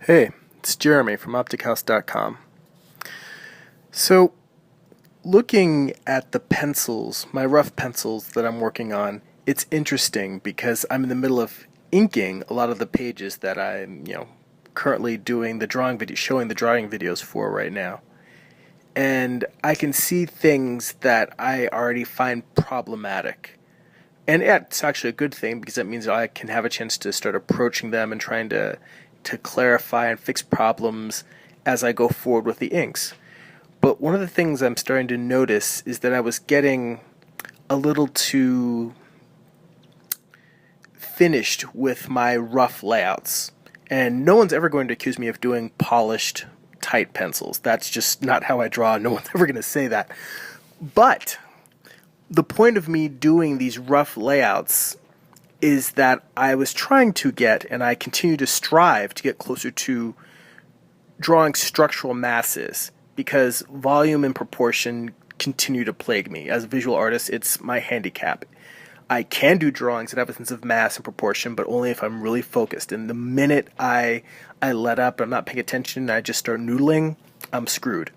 Hey, it's Jeremy from OpticHouse.com. So, looking at the pencils, my rough pencils that I'm working on, it's interesting because I'm in the middle of inking a lot of the pages that I'm, currently doing the drawing video, showing the drawing videos for right now. And I can see things that I already find problematic. And yeah, it's actually a good thing because that means I can have a chance to start approaching them and trying to clarify and fix problems as I go forward with the inks. But one of the things I'm starting to notice is that I was getting a little too finished with my rough layouts. And no one's ever going to accuse me of doing polished, tight pencils. That's just not how I draw. No one's ever going to say that. But the point of me doing these rough layouts is that I was trying to get, and I continue to strive to get closer to drawing structural masses, because volume and proportion continue to plague me. As a visual artist, it's my handicap. I can do drawings that have a sense of mass and proportion, but only if I'm really focused. And the minute I let up, I'm not paying attention, and I just start noodling, I'm screwed.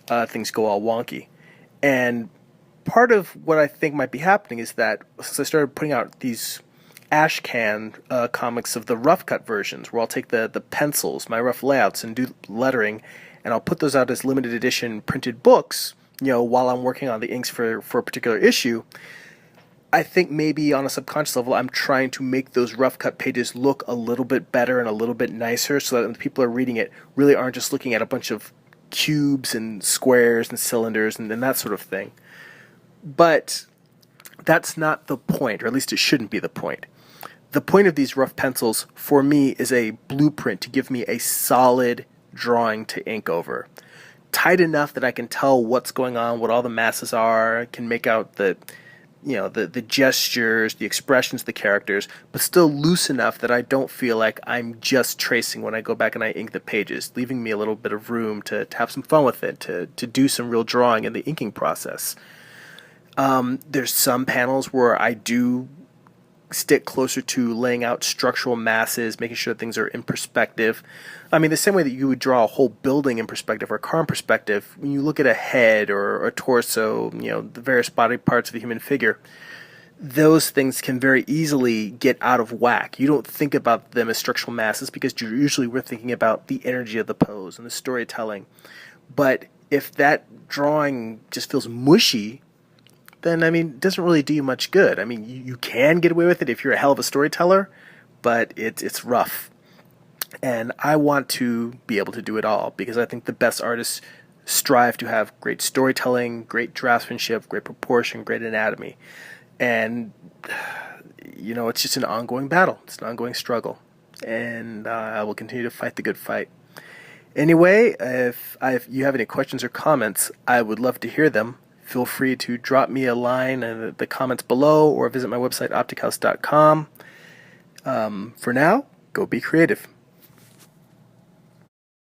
Things go all wonky. And part of what I think might be happening is that since I started putting out these ash can comics of the rough cut versions, where I'll take the pencils, my rough layouts, and do lettering, and I'll put those out as limited edition printed books, while I'm working on the inks for a particular issue. I think maybe on a subconscious level I'm trying to make those rough cut pages look a little bit better and a little bit nicer, so that when people are reading it really aren't just looking at a bunch of cubes and squares and cylinders and that sort of thing. But that's not the point, or at least it shouldn't be the point. The point of these rough pencils, for me, is a blueprint to give me a solid drawing to ink over. Tight enough that I can tell what's going on, what all the masses are, can make out the gestures, the expressions of the characters, but still loose enough that I don't feel like I'm just tracing when I go back and I ink the pages, leaving me a little bit of room to have some fun with it, to do some real drawing in the inking process. There's some panels where I do stick closer to laying out structural masses, making sure things are in perspective. I mean, the same way that you would draw a whole building in perspective or a car in perspective, when you look at a head or a torso, the various body parts of the human figure, those things can very easily get out of whack. You don't think about them as structural masses because we're thinking about the energy of the pose and the storytelling. But if that drawing just feels mushy, then, it doesn't really do you much good. You can get away with it if you're a hell of a storyteller, but it's rough. And I want to be able to do it all, because I think the best artists strive to have great storytelling, great draftsmanship, great proportion, great anatomy. And, it's just an ongoing battle. It's an ongoing struggle. And I will continue to fight the good fight. Anyway, if you have any questions or comments, I would love to hear them. Feel free to drop me a line in the comments below, or visit my website, optichouse.com. For now, go be creative.